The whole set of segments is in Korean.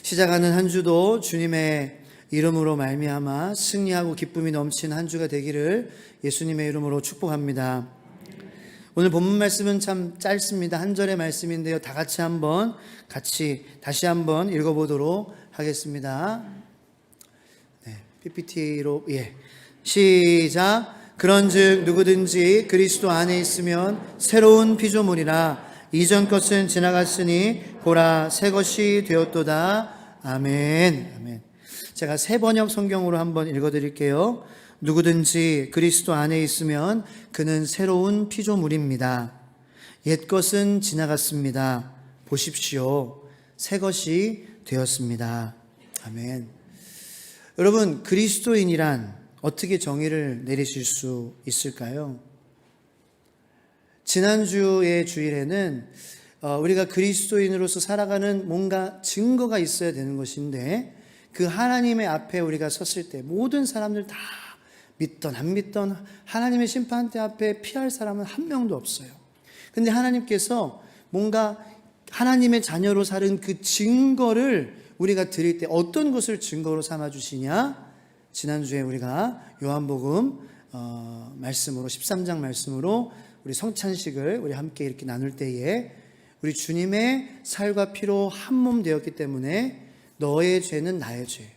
시작하는 한 주도 주님의 이름으로 말미암아 승리하고 기쁨이 넘치는 한 주가 되기를 예수님의 이름으로 축복합니다. 오늘 본문 말씀은 참 짧습니다. 한 절의 말씀인데요. 다 같이 다시 한번 읽어보도록 하겠습니다. PPT로 시작. 그런즉 누구든지 그리스도 안에 있으면 새로운 피조물이라 이전 것은 지나갔으니 보라 새 것이 되었도다. 아멘. 아멘. 제가 새 번역 성경으로 한번 읽어드릴게요. 누구든지 그리스도 안에 있으면 그는 새로운 피조물입니다. 옛 것은 지나갔습니다. 보십시오. 새 것이 되었습니다. 아멘. 여러분, 그리스도인이란 어떻게 정의를 내리실 수 있을까요? 지난주의 주일에는 우리가 그리스도인으로서 살아가는 뭔가 증거가 있어야 되는 것인데, 그 하나님의 앞에 우리가 섰을 때 모든 사람들 다 믿던 안 믿던 하나님의 심판대 앞에 피할 사람은 한 명도 없어요. 근데 하나님께서 뭔가 하나님의 자녀로 사는 그 증거를 우리가 드릴 때 어떤 것을 증거로 삼아 주시냐? 지난주에 우리가 요한복음 말씀으로 13장 말씀으로 우리 성찬식을 우리 함께 이렇게 나눌 때에 우리 주님의 살과 피로 한 몸 되었기 때문에 너의 죄는 나의 죄,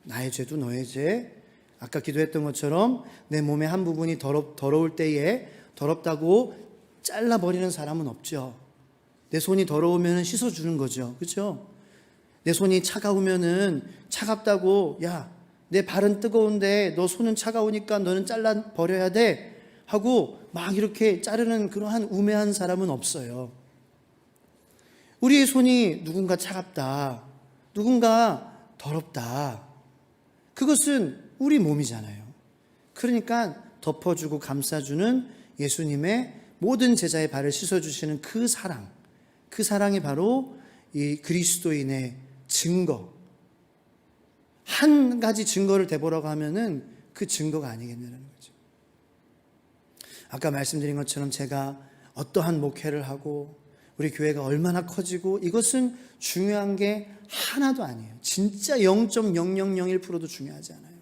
나의 죄도 너의 죄. 아까 기도했던 것처럼 내 몸의 한 부분이 더러울 때에 더럽다고 잘라버리는 사람은 없죠. 내 손이 더러우면 씻어주는 거죠. 그렇죠? 내 손이 차가우면은 차갑다고, 야, 내 발은 뜨거운데 너 손은 차가우니까 너는 잘라버려야 돼 하고 막 이렇게 자르는 그러한 우매한 사람은 없어요. 우리의 손이 누군가 차갑다, 누군가 더럽다, 그것은 우리 몸이잖아요. 그러니까 덮어주고 감싸주는 예수님의 모든 제자의 발을 씻어주시는 그 사랑이 바로 이 그리스도인의 증거. 한 가지 증거를 대보라고 하면은 그 증거가 아니겠느냐는 거죠. 아까 말씀드린 것처럼 제가 어떠한 목회를 하고 우리 교회가 얼마나 커지고 이것은 중요한 게 하나도 아니에요. 진짜 0.0001%도 중요하지 않아요.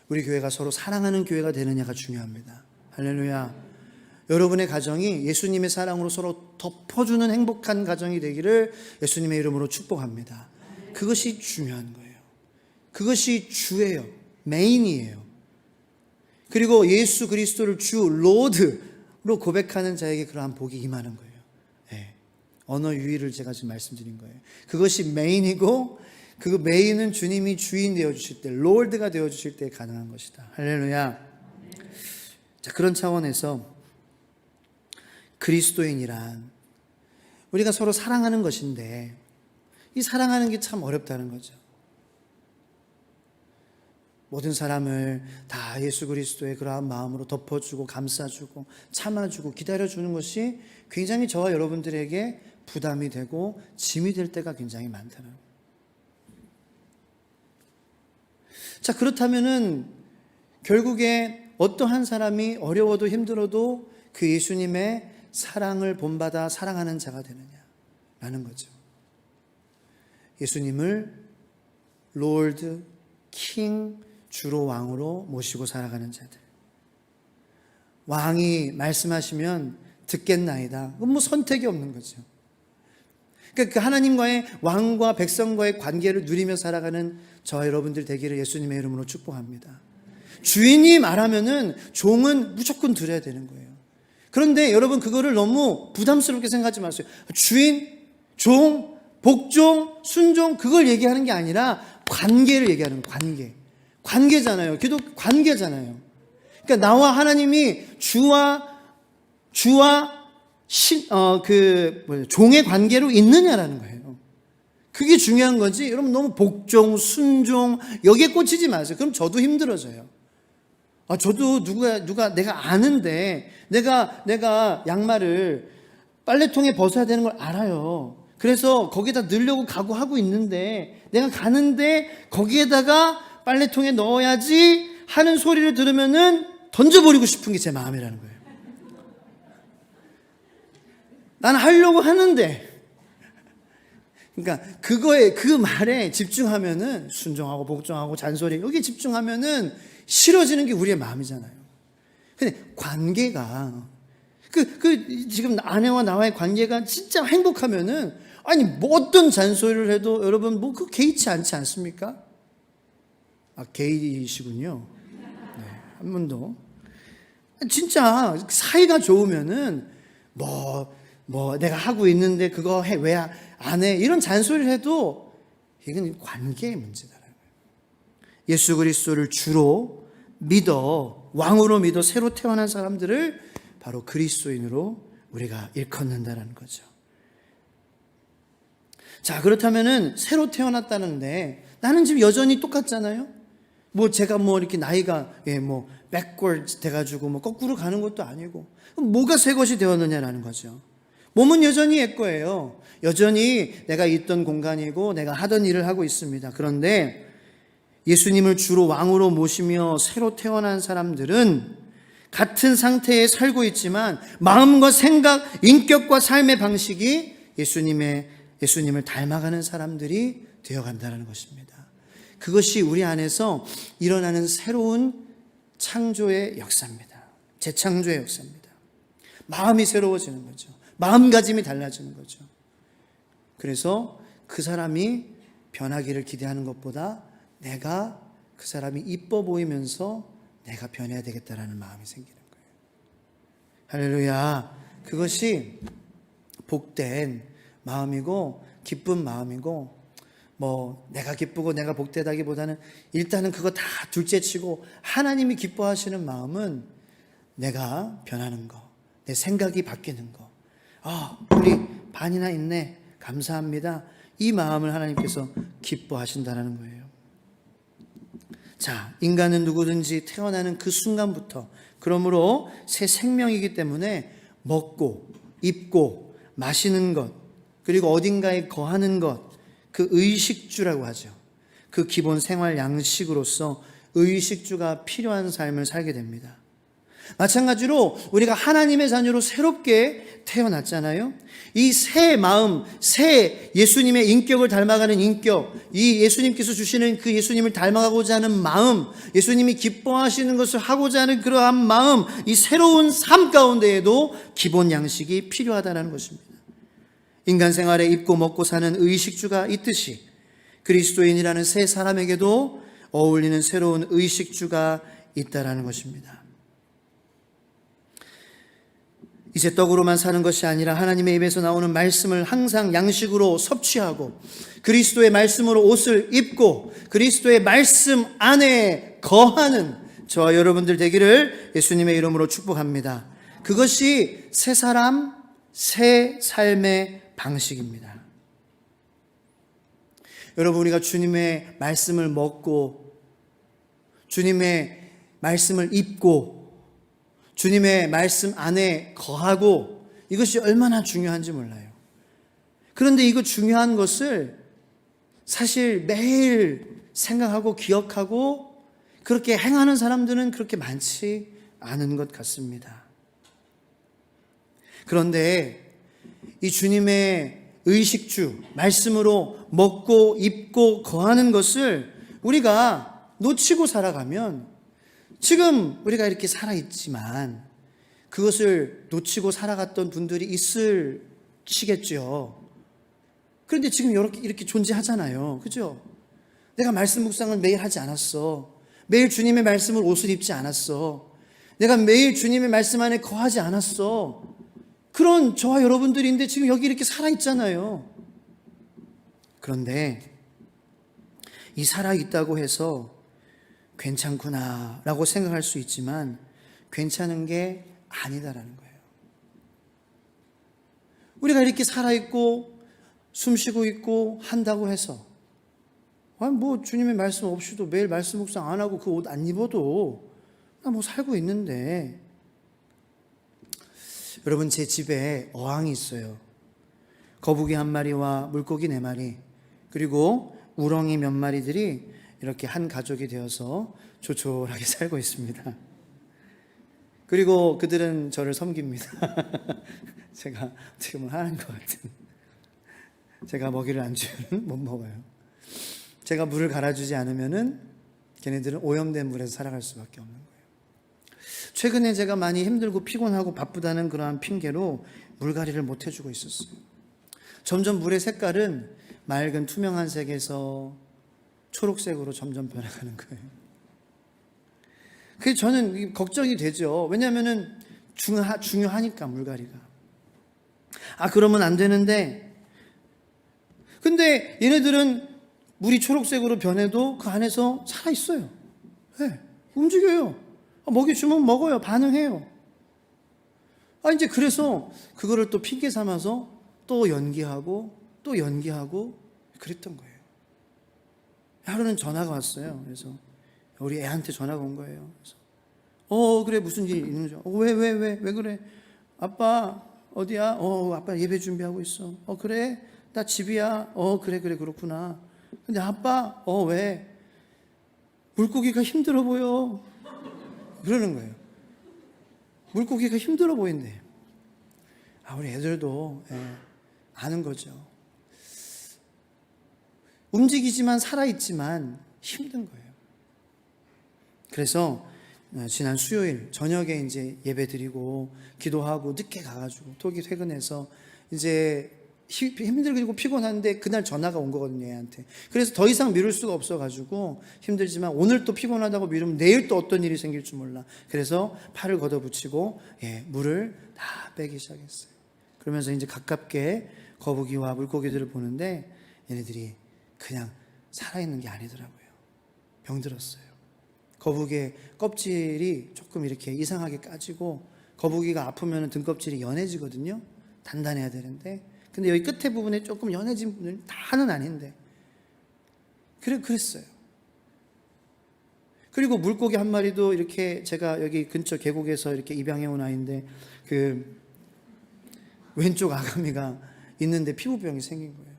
우리 교회가 서로 사랑하는 교회가 되느냐가 중요합니다. 할렐루야. 여러분의 가정이 예수님의 사랑으로 서로 덮어주는 행복한 가정이 되기를 예수님의 이름으로 축복합니다. 그것이 중요한 거예요. 그것이 주예요. 메인이에요. 그리고 예수 그리스도를 주 로드로 고백하는 자에게 그러한 복이 임하는 거예요. 언어 유희를 제가 지금 말씀드린 거예요. 그것이 메인이고 그 메인은 주님이 주인 되어주실 때, 롤드가 되어주실 때 가능한 것이다. 할렐루야. 자, 그런 차원에서 그리스도인이란 우리가 서로 사랑하는 것인데 이 사랑하는 게 참 어렵다는 거죠. 모든 사람을 다 예수 그리스도의 그러한 마음으로 덮어주고 감싸주고 참아주고 기다려주는 것이 굉장히 저와 여러분들에게 부담이 되고 짐이 될 때가 굉장히 많다는 거예요. 자, 그렇다면은 결국에 어떠한 사람이 어려워도 힘들어도 그 예수님의 사랑을 본받아 사랑하는 자가 되느냐라는 거죠. 예수님을 롤드, 킹, 주로 왕으로 모시고 살아가는 자들. 왕이 말씀하시면 듣겠나이다. 그건 뭐 선택이 없는 거죠. 그러니까 그 하나님과의 왕과 백성과의 관계를 누리며 살아가는 저와 여러분들 되기를 예수님의 이름으로 축복합니다. 주인이 말하면은 종은 무조건 들어야 되는 거예요. 그런데 여러분 그거를 너무 부담스럽게 생각하지 마세요. 주인, 종, 복종, 순종 그걸 얘기하는 게 아니라 관계를 얘기하는 거예요. 관계잖아요. 기도 관계잖아요. 그러니까 나와 하나님이 종의 관계로 있느냐라는 거예요. 그게 중요한 거지. 여러분 너무 복종, 순종 여기에 꽂히지 마세요. 그럼 저도 힘들어져요. 저도 누가 내가 아는데 내가 양말을 빨래통에 벗어야 되는 걸 알아요. 그래서 거기다 넣으려고 각오하고 있는데 내가 가는데 거기에다가 빨래통에 넣어야지 하는 소리를 들으면은 던져버리고 싶은 게 제 마음이라는 거예요. 나는 하려고 하는데 그러니까 그거에, 그 말에 집중하면은, 순종하고 복종하고 잔소리, 여기 집중하면은 싫어지는 게 우리의 마음이잖아요. 근데 관계가, 지금 아내와 나와의 관계가 진짜 행복하면은, 아니, 뭐 어떤 잔소리를 해도 여러분, 뭐, 개의치 않지 않습니까? 아, 게이시군요. 네, 한 분도. 진짜 사이가 좋으면은, 내가 하고 있는데 그거 해, 왜 안 해? 이런 잔소리를 해도 이건 관계의 문제다라는 거예요. 예수 그리스도를 주로 믿어, 왕으로 믿어 새로 태어난 사람들을 바로 그리스도인으로 우리가 일컫는다라는 거죠. 자, 그렇다면은 새로 태어났다는데 나는 지금 여전히 똑같잖아요? 제가 이렇게 나이가, backwards 돼가지고 거꾸로 가는 것도 아니고, 뭐가 새 것이 되었느냐라는 거죠. 몸은 여전히 옛 거예요. 여전히 내가 있던 공간이고 내가 하던 일을 하고 있습니다. 그런데 예수님을 주로 왕으로 모시며 새로 태어난 사람들은 같은 상태에 살고 있지만 마음과 생각, 인격과 삶의 방식이 예수님을 닮아가는 사람들이 되어간다는 것입니다. 그것이 우리 안에서 일어나는 새로운 창조의 역사입니다. 재창조의 역사입니다. 마음이 새로워지는 거죠. 마음가짐이 달라지는 거죠. 그래서 그 사람이 변하기를 기대하는 것보다 내가 그 사람이 이뻐 보이면서 내가 변해야 되겠다라는 마음이 생기는 거예요. 할렐루야. 그것이 복된 마음이고 기쁜 마음이고, 내가 기쁘고 내가 복되다기보다는 일단은 그거 다 둘째치고 하나님이 기뻐하시는 마음은 내가 변하는 거, 내 생각이 바뀌는 거. 우리 반이나 있네, 감사합니다. 이 마음을 하나님께서 기뻐하신다는 거예요. 자, 인간은 누구든지 태어나는 그 순간부터, 그러므로 새 생명이기 때문에 먹고 입고 마시는 것, 그리고 어딘가에 거하는 것, 그 의식주라고 하죠. 그 기본 생활 양식으로서 의식주가 필요한 삶을 살게 됩니다. 마찬가지로 우리가 하나님의 자녀로 새롭게 태어났잖아요. 이 새 마음, 새 예수님의 인격을 닮아가는 인격, 이 예수님께서 주시는 그 예수님을 닮아가고자 하는 마음, 예수님이 기뻐하시는 것을 하고자 하는 그러한 마음, 이 새로운 삶 가운데에도 기본 양식이 필요하다는 것입니다. 인간 생활에 입고 먹고 사는 의식주가 있듯이 그리스도인이라는 새 사람에게도 어울리는 새로운 의식주가 있다는 것입니다. 이제 떡으로만 사는 것이 아니라 하나님의 입에서 나오는 말씀을 항상 양식으로 섭취하고 그리스도의 말씀으로 옷을 입고 그리스도의 말씀 안에 거하는 저와 여러분들 되기를 예수님의 이름으로 축복합니다. 그것이 새 사람, 새 삶의 방식입니다. 여러분, 우리가 주님의 말씀을 먹고 주님의 말씀을 입고 주님의 말씀 안에 거하고, 이것이 얼마나 중요한지 몰라요. 그런데 이거 중요한 것을 사실 매일 생각하고 기억하고 그렇게 행하는 사람들은 그렇게 많지 않은 것 같습니다. 그런데 이 주님의 의식주, 말씀으로 먹고 입고 거하는 것을 우리가 놓치고 살아가면, 지금 우리가 이렇게 살아있지만 그것을 놓치고 살아갔던 분들이 있으시겠죠. 그런데 지금 이렇게 존재하잖아요. 그죠? 내가 말씀 묵상을 매일 하지 않았어. 매일 주님의 말씀을 옷을 입지 않았어. 내가 매일 주님의 말씀 안에 거하지 않았어. 그런 저와 여러분들인데 지금 여기 이렇게 살아있잖아요. 그런데 이 살아있다고 해서 괜찮구나 라고 생각할 수 있지만 괜찮은 게 아니다라는 거예요. 우리가 이렇게 살아있고 숨쉬고 있고 한다고 해서 주님의 말씀 없이도 매일 말씀 묵상 안 하고 그 옷 안 입어도 나 살고 있는데, 여러분, 제 집에 어항이 있어요. 거북이 1마리와 물고기 4마리 그리고 우렁이 몇 마리들이 이렇게 한 가족이 되어서 조촐하게 살고 있습니다. 그리고 그들은 저를 섬깁니다. 제가 어떻게 보면 하는 것 같은. 제가 먹이를 안 주면 못 먹어요. 제가 물을 갈아주지 않으면은 걔네들은 오염된 물에서 살아갈 수밖에 없는 거예요. 최근에 제가 많이 힘들고 피곤하고 바쁘다는 그러한 핑계로 물갈이를 못 해주고 있었어요. 점점 물의 색깔은 맑은 투명한 색에서 초록색으로 점점 변해가는 거예요. 그래서 저는 걱정이 되죠. 왜냐하면은 중요하니까 물갈이가. 그러면 안 되는데, 근데 얘네들은 물이 초록색으로 변해도 그 안에서 살아있어요. 네, 움직여요. 먹이 주면 먹어요. 반응해요. 이제 그래서 그거를 또 핑계 삼아서 또 연기하고 그랬던 거예요. 하루는 전화가 왔어요. 그래서 우리 애한테 전화가 온 거예요. 그래서 그래, 무슨 일이 있는 줄. 왜 그래? 아빠 어디야? 아빠 예배 준비하고 있어. 그래? 나 집이야. 그래 그렇구나. 근데 아빠 왜? 물고기가 힘들어 보여. 그러는 거예요. 물고기가 힘들어 보인대. 우리 애들도 아는 거죠. 움직이지만 살아있지만 힘든 거예요. 그래서 지난 수요일 저녁에 이제 예배 드리고 기도하고 늦게 가가지고 토기 퇴근해서 이제 힘들고 피곤한데 그날 전화가 온 거거든요, 얘한테. 그래서 더 이상 미룰 수가 없어가지고 힘들지만 오늘 또 피곤하다고 미루면 내일 또 어떤 일이 생길 줄 몰라. 그래서 팔을 걷어붙이고 물을 다 빼기 시작했어요. 그러면서 이제 가깝게 거북이와 물고기들을 보는데 얘네들이 그냥 살아있는 게 아니더라고요. 병들었어요. 거북이의 껍질이 조금 이렇게 이상하게 까지고, 거북이가 아프면 등껍질이 연해지거든요. 단단해야 되는데, 근데 여기 끝에 부분에 조금 연해진 부분은 다는 아닌데 그랬어요. 그리고 물고기 한 마리도 이렇게, 제가 여기 근처 계곡에서 이렇게 입양해 온 아이인데 그 왼쪽 아가미가 있는데 피부병이 생긴 거예요.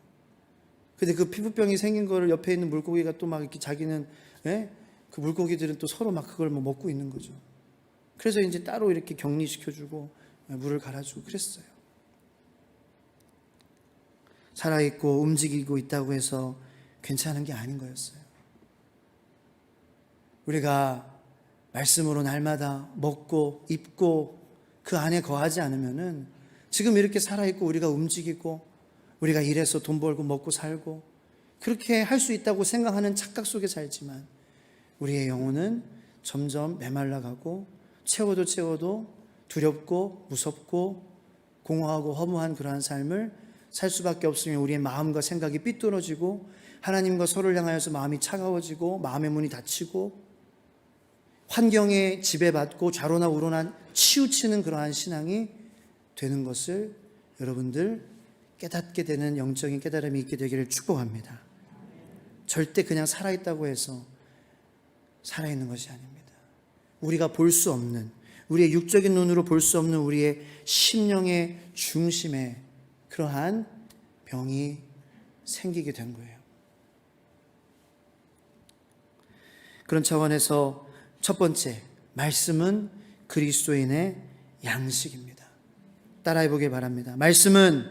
근데 그 피부병이 생긴 거를 옆에 있는 물고기가 또 막 이렇게 자기는, 그 물고기들은 또 서로 막 그걸 먹고 있는 거죠. 그래서 이제 따로 이렇게 격리시켜주고 물을 갈아주고 그랬어요. 살아있고 움직이고 있다고 해서 괜찮은 게 아닌 거였어요. 우리가 말씀으로 날마다 먹고 입고 그 안에 거하지 않으면은 지금 이렇게 살아있고 우리가 움직이고 우리가 일해서 돈 벌고 먹고 살고 그렇게 할 수 있다고 생각하는 착각 속에 살지만 우리의 영혼은 점점 메말라가고 채워도 두렵고 무섭고 공허하고 허무한 그러한 삶을 살 수밖에 없으며 우리의 마음과 생각이 삐뚤어지고 하나님과 서로를 향하여서 마음이 차가워지고 마음의 문이 닫히고 환경에 지배받고 좌로나 우로나 치우치는 그러한 신앙이 되는 것을 여러분들 깨닫게 되는 영적인 깨달음이 있게 되기를 축복합니다. 절대 그냥 살아있다고 해서 살아있는 것이 아닙니다. 우리가 볼 수 없는, 우리의 육적인 눈으로 볼 수 없는 우리의 심령의 중심에 그러한 병이 생기게 된 거예요. 그런 차원에서 첫 번째, 말씀은 그리스도인의 양식입니다. 따라해 보길 바랍니다. 말씀은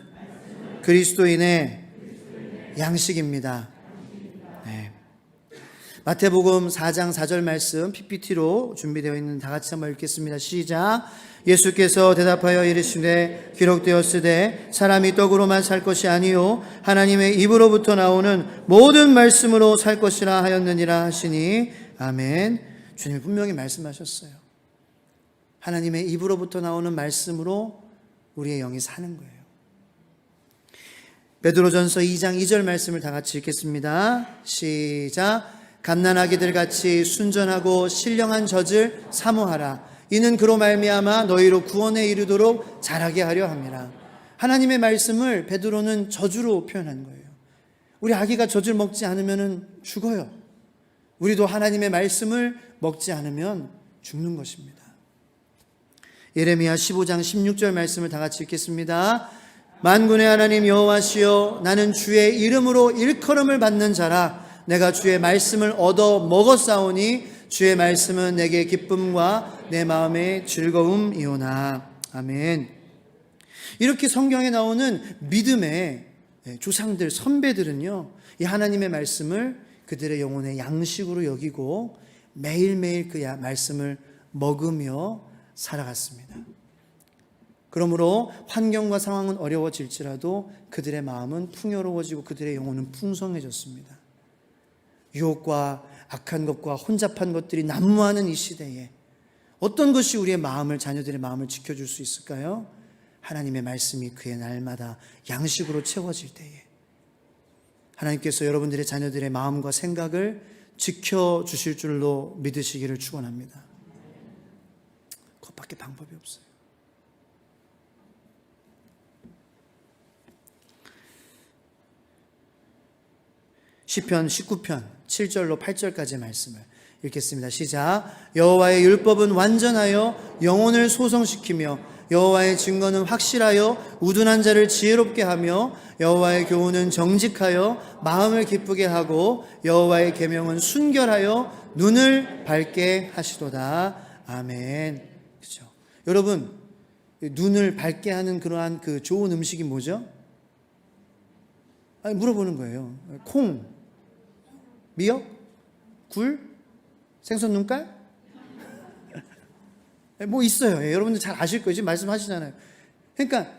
그리스도인의 양식입니다. 네. 마태복음 4장 4절 말씀 PPT로 준비되어 있는 다 같이 한번 읽겠습니다. 시작. 예수께서 대답하여 이르시되 기록되었으되 사람이 떡으로만 살 것이 아니요 하나님의 입으로부터 나오는 모든 말씀으로 살 것이라 하였느니라 하시니 아멘. 주님이 분명히 말씀하셨어요. 하나님의 입으로부터 나오는 말씀으로 우리의 영이 사는 거예요. 베드로전서 2장 2절 말씀을 다 같이 읽겠습니다. 시작. 갓난아기들 같이 순전하고 신령한 젖을 사모하라. 이는 그로 말미암아 너희로 구원에 이르도록 자라게 하려 함이라. 하나님의 말씀을 베드로는 저주로 표현한 거예요. 우리 아기가 젖을 먹지 않으면 죽어요. 우리도 하나님의 말씀을 먹지 않으면 죽는 것입니다. 예레미야 15장 16절 말씀을 다 같이 읽겠습니다. 만군의 하나님 여호와시여 나는 주의 이름으로 일컬음을 받는 자라. 내가 주의 말씀을 얻어 먹었사오니 주의 말씀은 내게 기쁨과 내 마음의 즐거움이오나. 아멘. 이렇게 성경에 나오는 믿음의 조상들, 선배들은요, 이 하나님의 말씀을 그들의 영혼의 양식으로 여기고 매일매일 그 말씀을 먹으며 살아갔습니다. 그러므로 환경과 상황은 어려워질지라도 그들의 마음은 풍요로워지고 그들의 영혼은 풍성해졌습니다. 유혹과 악한 것과 혼잡한 것들이 난무하는 이 시대에 어떤 것이 우리의 마음을, 자녀들의 마음을 지켜줄 수 있을까요? 하나님의 말씀이 그의 날마다 양식으로 채워질 때에 하나님께서 여러분들의 자녀들의 마음과 생각을 지켜주실 줄로 믿으시기를 축원합니다. 그것밖에 방법이 없어요. 시편 19편 7절로 8절까지의 말씀을 읽겠습니다. 시작. 여호와의 율법은 완전하여 영혼을 소성시키며 여호와의 증거는 확실하여 우둔한 자를 지혜롭게 하며 여호와의 교훈은 정직하여 마음을 기쁘게 하고 여호와의 계명은 순결하여 눈을 밝게 하시도다. 아멘. 그렇죠. 여러분, 눈을 밝게 하는 그러한 그 좋은 음식이 뭐죠? 아니, 물어보는 거예요. 콩, 미역, 굴, 생선 눈깔? 뭐 있어요. 여러분들 잘 아실 거예요. 지금 말씀하시잖아요. 그러니까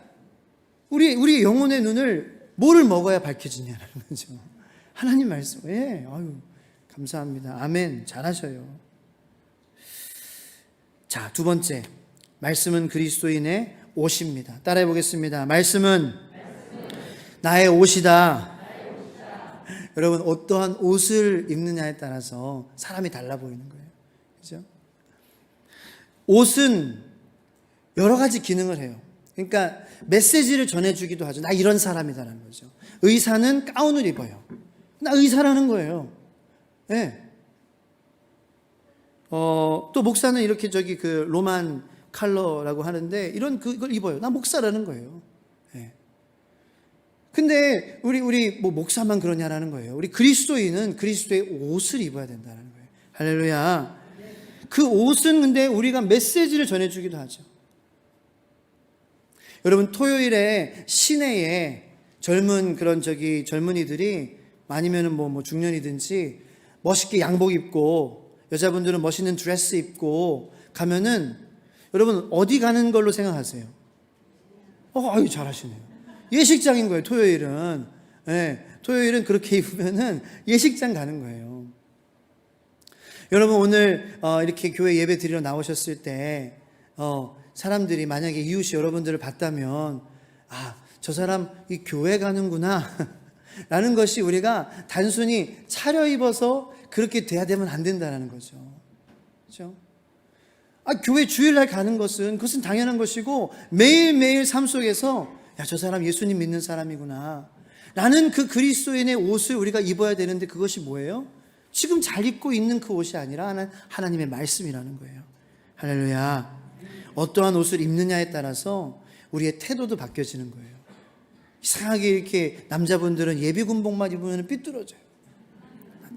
우리 영혼의 눈을 뭐를 먹어야 밝혀지냐는 거죠. 하나님 말씀. 예, 아유, 감사합니다. 아멘. 잘하셔요. 자, 두 번째, 말씀은 그리스도인의 옷입니다. 따라해 보겠습니다. 말씀은 나의 옷이다. 여러분, 어떠한 옷을 입느냐에 따라서 사람이 달라 보이는 거예요. 그렇죠? 옷은 여러 가지 기능을 해요. 그러니까 메시지를 전해주기도 하죠. 나 이런 사람이다라는 거죠. 의사는 가운을 입어요. 나 의사라는 거예요. 네. 또 목사는 이렇게 그 로만 칼러라고 하는데 이런 그걸 입어요. 나 목사라는 거예요. 네. 근데 우리 뭐 목사만 그러냐라는 거예요. 우리 그리스도인은 그리스도의 옷을 입어야 된다는 거예요. 할렐루야. 그 옷은 근데 우리가 메시지를 전해주기도 하죠. 여러분, 토요일에 시내에 젊은 젊은이들이 아니면은 뭐 중년이든지 멋있게 양복 입고 여자분들은 멋있는 드레스 입고 가면은 여러분 어디 가는 걸로 생각하세요? 아유, 잘하시네요. 예식장인 거예요, 토요일은. 네, 토요일은 그렇게 입으면은 예식장 가는 거예요. 여러분, 오늘 이렇게 교회 예배 드리러 나오셨을 때 사람들이 만약에 이웃이 여러분들을 봤다면 저 사람 이 교회 가는구나 라는 것이 우리가 단순히 차려입어서 그렇게 돼야 되면 안 된다는 거죠. 그렇죠? 교회 주일날 가는 그것은 당연한 것이고 매일매일 삶 속에서 저 사람 예수님 믿는 사람이구나 라는 그 그리스도인의 옷을 우리가 입어야 되는데 그것이 뭐예요? 지금 잘 입고 있는 그 옷이 아니라 하나님의 말씀이라는 거예요. 할렐루야. 어떠한 옷을 입느냐에 따라서 우리의 태도도 바뀌어지는 거예요. 이상하게 이렇게 남자분들은 예비군복만 입으면 삐뚤어져요.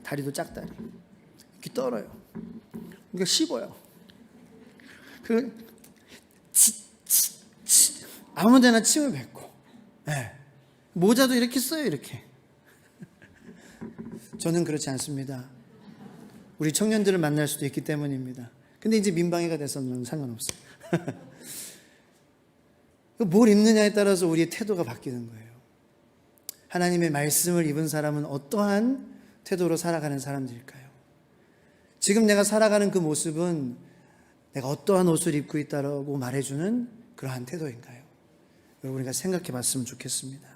다리도 짝다리. 이렇게 떨어요. 그러니까 씹어요. 아무 데나 침을 뱉고. 네. 모자도 이렇게 써요, 이렇게. 저는 그렇지 않습니다. 우리 청년들을 만날 수도 있기 때문입니다. 근데 이제 민방위가 돼서는 상관없어요. 뭘 입느냐에 따라서 우리의 태도가 바뀌는 거예요. 하나님의 말씀을 입은 사람은 어떠한 태도로 살아가는 사람들일까요? 지금 내가 살아가는 그 모습은 내가 어떠한 옷을 입고 있다고 말해주는 그러한 태도인가요? 여러분, 우리가 생각해 봤으면 좋겠습니다.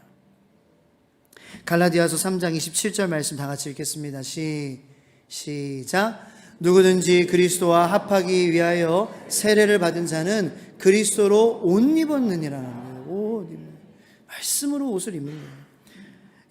갈라디아서 3장 27절 말씀 다 같이 읽겠습니다. 시작. 누구든지 그리스도와 합하기 위하여 세례를 받은 자는 그리스도로 옷 입었느니라는 거예요. 말씀으로 옷을 입는 거예요.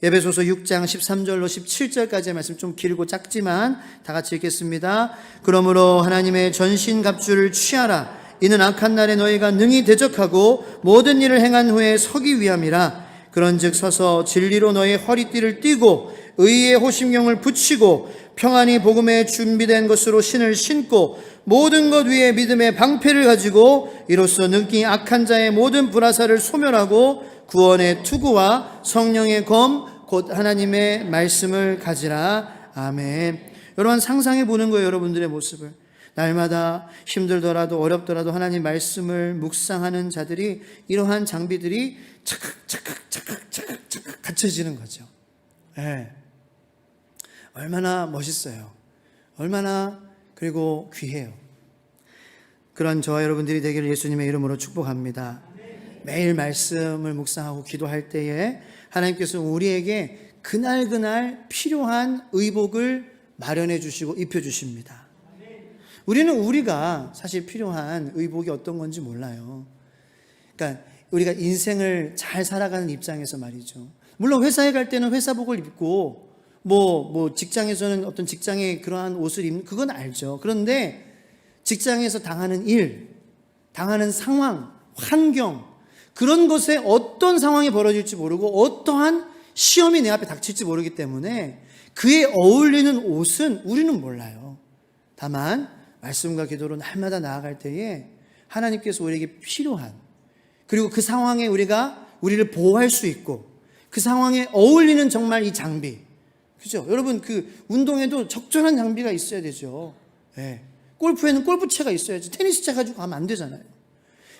에베소서 6장 13절로 17절까지의 말씀 좀 길고 작지만 다 같이 읽겠습니다. 그러므로 하나님의 전신갑주를 취하라. 이는 악한 날에 너희가 능히 대적하고 모든 일을 행한 후에 서기 위함이라. 그런즉 서서 진리로 너희 허리띠를 띠고 의의 호심경을 붙이고 평안히 복음에 준비된 것으로 신을 신고 모든 것 위에 믿음의 방패를 가지고 이로써 능히 악한 자의 모든 불화살을 소멸하고 구원의 투구와 성령의 검 곧 하나님의 말씀을 가지라. 아멘. 여러분 상상해 보는 거예요. 여러분들의 모습을. 날마다 힘들더라도 어렵더라도 하나님 말씀을 묵상하는 자들이 이러한 장비들이 착각 갖춰지는 거죠. 네. 얼마나 멋있어요. 얼마나 그리고 귀해요. 그런 저와 여러분들이 되기를 예수님의 이름으로 축복합니다. 매일 말씀을 묵상하고 기도할 때에 하나님께서 우리에게 그날 필요한 의복을 마련해 주시고 입혀 주십니다. 우리는 우리가 사실 필요한 의복이 어떤 건지 몰라요. 그러니까 우리가 인생을 잘 살아가는 입장에서 말이죠. 물론 회사에 갈 때는 회사복을 입고 뭐 직장에서는 어떤 직장의 그러한 옷을 입는 그건 알죠. 그런데 직장에서 당하는 일, 당하는 상황, 환경 그런 것에 어떤 상황이 벌어질지 모르고 어떠한 시험이 내 앞에 닥칠지 모르기 때문에 그에 어울리는 옷은 우리는 몰라요. 다만 말씀과 기도로 날마다 나아갈 때에 하나님께서 우리에게 필요한 그리고 그 상황에 우리를 보호할 수 있고 그 상황에 어울리는 정말 이 장비, 그죠? 여러분 그 운동에도 적절한 장비가 있어야 되죠. 네. 골프에는 골프채가 있어야지 테니스채 가지고 가면 안 되잖아요.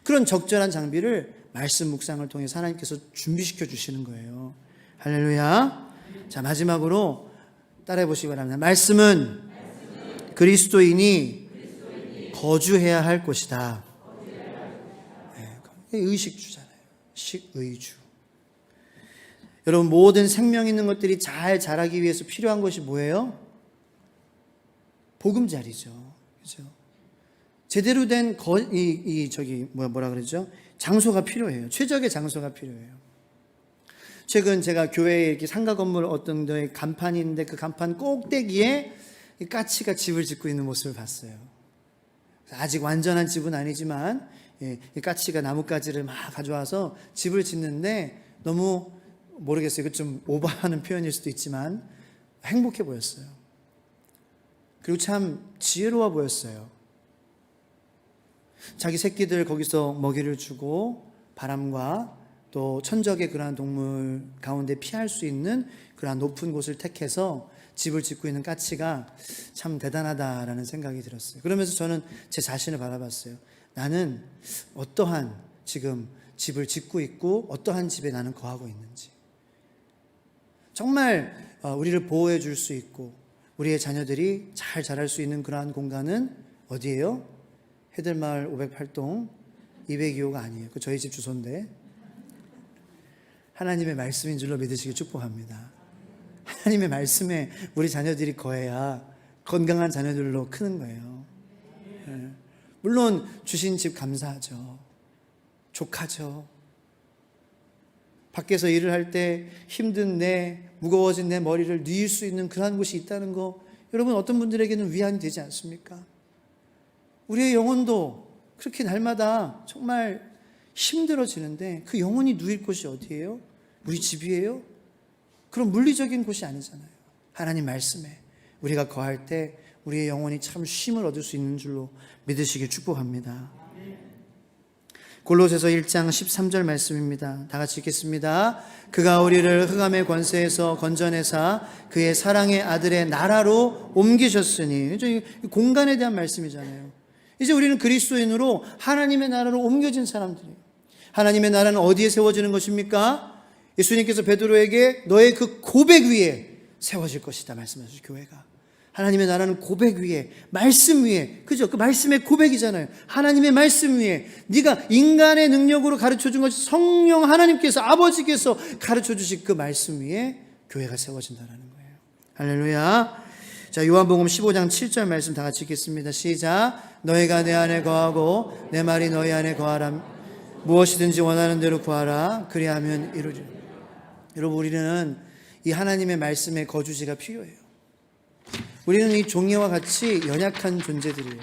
그런 적절한 장비를 말씀 묵상을 통해서 하나님께서 준비시켜 주시는 거예요. 할렐루야. 자, 마지막으로 따라해 보시기 바랍니다. 말씀은 그리스도인이 거주해야 할 곳이다. 네, 의식주잖아요. 식의주. 여러분 모든 생명 있는 것들이 잘 자라기 위해서 필요한 것이 뭐예요? 보금자리죠. 그렇죠? 제대로 된 뭐라 그러죠? 장소가 필요해요. 최적의 장소가 필요해요. 최근 제가 교회에 이렇게 상가 건물 어떤 데에 간판이 있는데 그 간판 꼭대기에 이 까치가 집을 짓고 있는 모습을 봤어요. 아직 완전한 집은 아니지만 이 까치가 나뭇가지를 막 가져와서 집을 짓는데 너무 모르겠어요. 이거 좀 오버하는 표현일 수도 있지만 행복해 보였어요. 그리고 참 지혜로워 보였어요. 자기 새끼들 거기서 먹이를 주고 바람과 또 천적의 그러한 동물 가운데 피할 수 있는 그러한 높은 곳을 택해서 집을 짓고 있는 까치가 참 대단하다라는 생각이 들었어요. 그러면서 저는 제 자신을 바라봤어요. 나는 어떠한 지금 집을 짓고 있고 어떠한 집에 나는 거하고 있는지. 정말 우리를 보호해 줄 수 있고 우리의 자녀들이 잘 자랄 수 있는 그러한 공간은 어디예요? 해들마을 508동 202호가 아니에요. 그 저희 집 주소인데 하나님의 말씀인 줄로 믿으시기 축복합니다. 하나님의 말씀에 우리 자녀들이 거해야 건강한 자녀들로 크는 거예요. 네. 물론 주신 집 감사하죠. 족하죠. 밖에서 일을 할 때 힘든 무거워진 내 머리를 뉘을 수 있는 그러한 곳이 있다는 거 여러분 어떤 분들에게는 위안이 되지 않습니까? 우리의 영혼도 그렇게 날마다 정말 힘들어지는데 그 영혼이 누일 곳이 어디예요? 우리 집이에요? 그런 물리적인 곳이 아니잖아요. 하나님 말씀에 우리가 거할 때 우리의 영혼이 참 쉼을 얻을 수 있는 줄로 믿으시길 축복합니다. 골로새서 1장 13절 말씀입니다. 다 같이 읽겠습니다. 그가 우리를 흑암의 권세에서 건져내사 그의 사랑의 아들의 나라로 옮기셨으니, 이 공간에 대한 말씀이잖아요. 이제 우리는 그리스도인으로 하나님의 나라로 옮겨진 사람들이에요. 하나님의 나라는 어디에 세워지는 것입니까? 예수님께서 베드로에게 너의 그 고백 위에 세워질 것이다 말씀하셨죠. 교회가 하나님의 나라는 고백 위에, 말씀 위에, 그죠? 그 말씀의 고백이잖아요. 하나님의 말씀 위에 네가 인간의 능력으로 가르쳐준 것이 성령 하나님께서 아버지께서 가르쳐주신 그 말씀 위에 교회가 세워진다는 거예요. 할렐루야. 자, 요한복음 15장 7절 말씀 다 같이 읽겠습니다. 시작. 너희가 내 안에 거하고 내 말이 너희 안에 거하라. 무엇이든지 원하는 대로 구하라. 그리하면 이루리라. 여러분, 우리는 이 하나님의 말씀의 거주지가 필요해요. 우리는 이 종이와 같이 연약한 존재들이에요.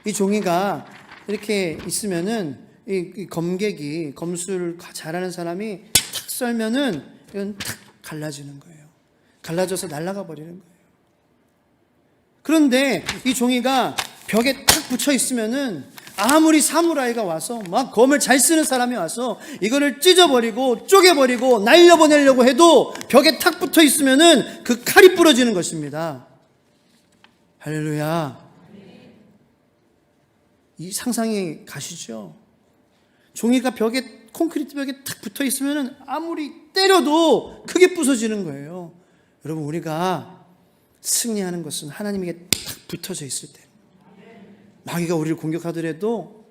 이 종이가 이렇게 있으면은 이 검객이 검술 잘하는 사람이 탁 썰면은 이건 탁 갈라지는 거예요. 갈라져서 날아가 버리는 거예요. 그런데 이 종이가 벽에 탁 붙여 있으면은 아무리 사무라이가 와서 막 검을 잘 쓰는 사람이 와서 이거를 찢어버리고 쪼개버리고 날려보내려고 해도 벽에 탁 붙어 있으면은 그 칼이 부러지는 것입니다. 할렐루야. 이 상상이 가시죠? 종이가 벽에, 콘크리트 벽에 탁 붙어 있으면은 아무리 때려도 크게 부서지는 거예요. 여러분, 우리가 승리하는 것은 하나님에게 탁 붙어져 있을 때, 마귀가 우리를 공격하더라도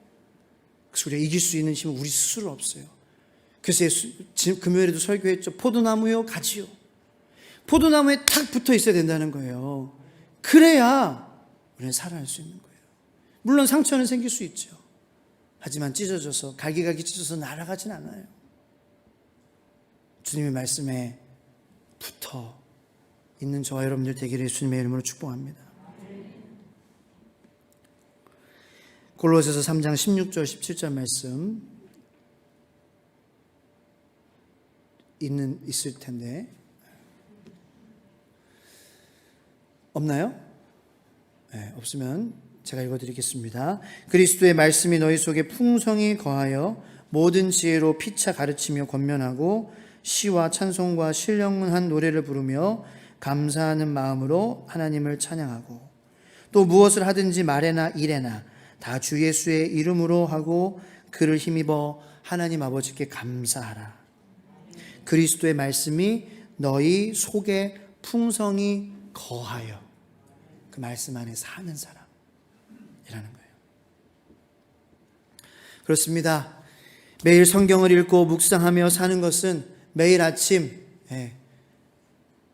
우리가 이길 수 있는 힘은 우리 스스로 없어요. 그래서 금요일에도 설교했죠. 포도나무요, 가지요. 포도나무에 탁 붙어 있어야 된다는 거예요. 그래야 우리는 살아날 수 있는 거예요. 물론 상처는 생길 수 있죠. 하지만 찢어져서, 갈기갈기 찢어져서 날아가진 않아요. 주님의 말씀에 붙어 있는 저와 여러분들 되기를 예수님의 이름으로 축복합니다. 골로새서 3장 16절 17절 말씀 있을 텐데 없나요? 네, 없으면 제가 읽어드리겠습니다. 그리스도의 말씀이 너희 속에 풍성히 거하여 모든 지혜로 피차 가르치며 권면하고 시와 찬송과 신령한 노래를 부르며 감사하는 마음으로 하나님을 찬양하고 또 무엇을 하든지 말에나 일에나 다 주 예수의 이름으로 하고 그를 힘입어 하나님 아버지께 감사하라. 그리스도의 말씀이 너희 속에 풍성히 거하여 그 말씀 안에 사는 사람이라는 거예요. 그렇습니다. 매일 성경을 읽고 묵상하며 사는 것은 매일 아침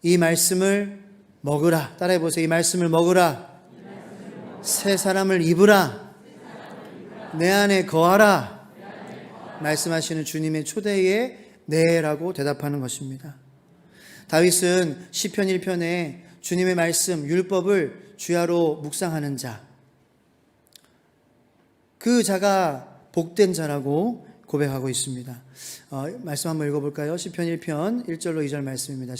이 말씀을 먹으라. 따라해보세요. 이 말씀을 먹으라. 새 사람을 입으라. 내 안에 거하라. 말씀하시는 주님의 초대에 네라고 대답하는 것입니다. 다윗은 시편 1편에 주님의 말씀, 율법을 주야로 묵상하는 자, 그 자가 복된 자라고 고백하고 있습니다. 말씀 한번 읽어볼까요? 시편 1편 1절로 2절 말씀입니다.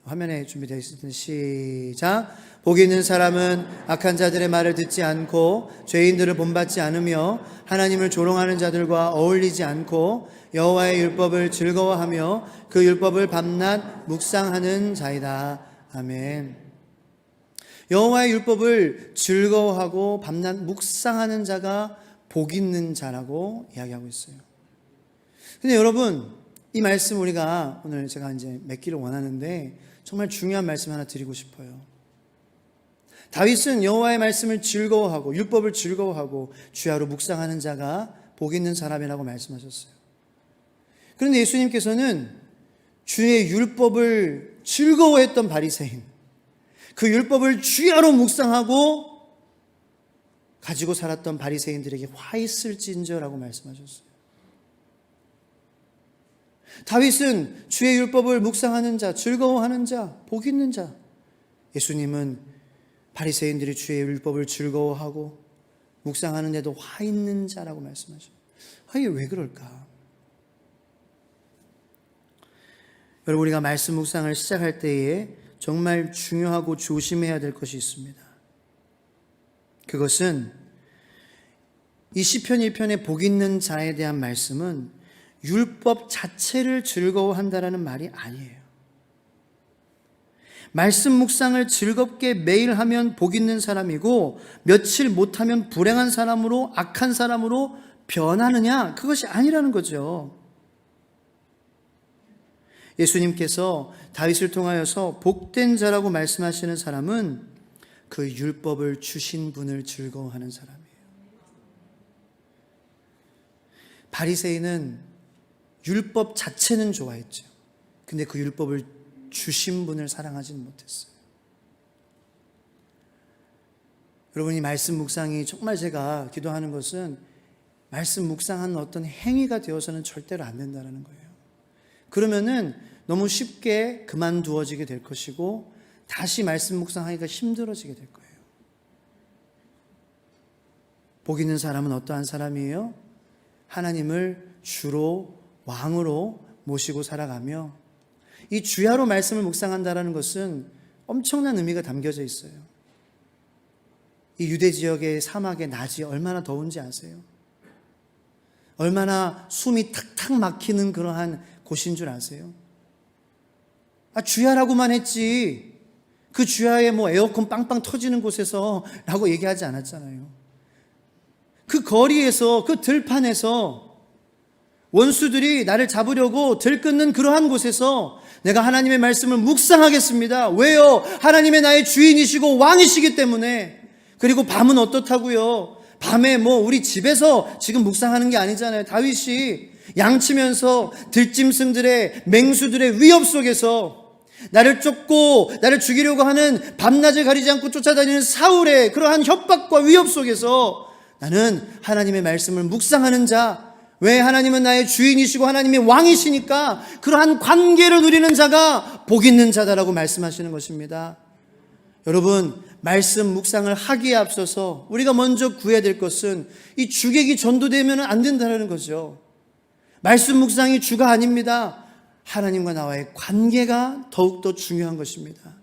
화면에 준비되어 있을 텐데 시작. 복이 있는 사람은 악한 자들의 말을 듣지 않고 죄인들을 본받지 않으며 하나님을 조롱하는 자들과 어울리지 않고 여호와의 율법을 즐거워하며 그 율법을 밤낮 묵상하는 자이다. 아멘. 여호와의 율법을 즐거워하고 밤낮 묵상하는 자가 복 있는 자라고 이야기하고 있어요. 근데 여러분, 이 말씀 우리가 오늘 제가 이제 맺기를 원하는데 정말 중요한 말씀 하나 드리고 싶어요. 다윗은 여호와의 말씀을 즐거워하고 율법을 즐거워하고 주야로 묵상하는 자가 복 있는 사람이라고 말씀하셨어요. 그런데 예수님께서는 주의 율법을 즐거워했던 바리새인, 그 율법을 주야로 묵상하고 가지고 살았던 바리새인들에게 화 있을진저라고 말씀하셨어요. 다윗은 주의 율법을 묵상하는 자, 즐거워하는 자, 복 있는 자. 예수님은 바리새인들이 주의 율법을 즐거워하고 묵상하는데도 화 있는 자라고 말씀하셔요. 이게 왜 그럴까? 여러분, 우리가 말씀 묵상을 시작할 때에 정말 중요하고 조심해야 될 것이 있습니다. 그것은 이 시편 1편의 복 있는 자에 대한 말씀은 율법 자체를 즐거워한다라는 말이 아니에요. 말씀 묵상을 즐겁게 매일 하면 복 있는 사람이고 며칠 못하면 불행한 사람으로, 악한 사람으로 변하느냐? 그것이 아니라는 거죠. 예수님께서 다윗을 통하여서 복된 자라고 말씀하시는 사람은 그 율법을 주신 분을 즐거워하는 사람이에요. 바리새인은 율법 자체는 좋아했죠. 근데 그 율법을 주신 분을 사랑하지는 못했어요. 여러분, 이 말씀 묵상이 정말 제가 기도하는 것은 말씀 묵상하는 어떤 행위가 되어서는 절대로 안 된다는 거예요. 그러면은 너무 쉽게 그만두어지게 될 것이고 다시 말씀 묵상하기가 힘들어지게 될 거예요. 복 있는 사람은 어떠한 사람이에요? 하나님을 주로 왕으로 모시고 살아가며 이 주야로 말씀을 묵상한다는 것은 엄청난 의미가 담겨져 있어요. 이 유대 지역의 사막의 낮이 얼마나 더운지 아세요? 얼마나 숨이 탁탁 막히는 그러한 곳인 줄 아세요? 주야라고만 했지 그 주야에 뭐 에어컨 빵빵 터지는 곳에서 라고 얘기하지 않았잖아요. 그 거리에서, 그 들판에서 원수들이 나를 잡으려고 들끓는 그러한 곳에서 내가 하나님의 말씀을 묵상하겠습니다. 왜요? 하나님의 나의 주인이시고 왕이시기 때문에. 그리고 밤은 어떻다고요? 밤에 뭐 우리 집에서 지금 묵상하는 게 아니잖아요. 다윗이 양치면서 들짐승들의, 맹수들의 위협 속에서 나를 쫓고 나를 죽이려고 하는 밤낮을 가리지 않고 쫓아다니는 사울의 그러한 협박과 위협 속에서 나는 하나님의 말씀을 묵상하는 자, 왜? 하나님은 나의 주인이시고 하나님이 왕이시니까 그러한 관계를 누리는 자가 복 있는 자다라고 말씀하시는 것입니다. 여러분, 말씀 묵상을 하기에 앞서서 우리가 먼저 구해야 될 것은 이 주객이 전도되면 안 된다는 거죠. 말씀 묵상이 주가 아닙니다. 하나님과 나와의 관계가 더욱더 중요한 것입니다.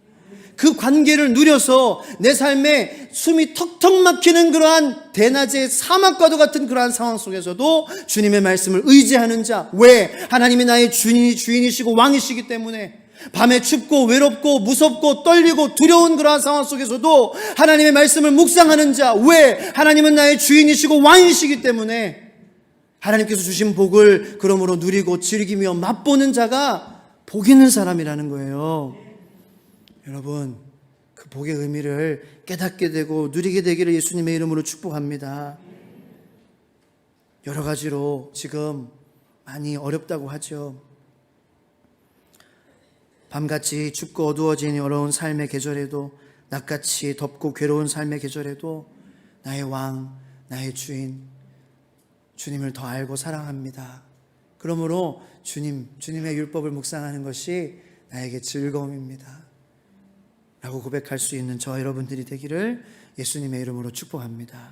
그 관계를 누려서 내 삶에 숨이 턱턱 막히는 그러한 대낮의 사막과도 같은 그러한 상황 속에서도 주님의 말씀을 의지하는 자. 왜? 하나님이 나의 주인이시고 왕이시기 때문에. 밤에 춥고 외롭고 무섭고 떨리고 두려운 그러한 상황 속에서도 하나님의 말씀을 묵상하는 자. 왜? 하나님은 나의 주인이시고 왕이시기 때문에. 하나님께서 주신 복을 그러므로 누리고 즐기며 맛보는 자가 복 있는 사람이라는 거예요. 여러분, 그 복의 의미를 깨닫게 되고 누리게 되기를 예수님의 이름으로 축복합니다. 여러 가지로 지금 많이 어렵다고 하죠. 밤같이 춥고 어두워진 어려운 삶의 계절에도, 낮같이 덥고 괴로운 삶의 계절에도 나의 왕, 나의 주인, 주님을 더 알고 사랑합니다. 그러므로 주님의 율법을 묵상하는 것이 나에게 즐거움입니다 라고 고백할 수 있는 저와 여러분들이 되기를 예수님의 이름으로 축복합니다.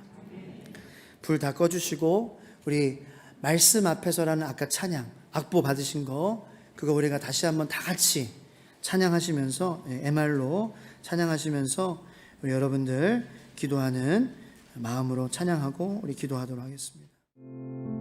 불 다 꺼주시고 우리 말씀 앞에서라는 아까 찬양, 악보 받으신 거, 그거 우리가 다시 한번 다 같이 찬양하시면서, MR로 찬양하시면서 우리 여러분들 기도하는 마음으로 찬양하고 우리 기도하도록 하겠습니다.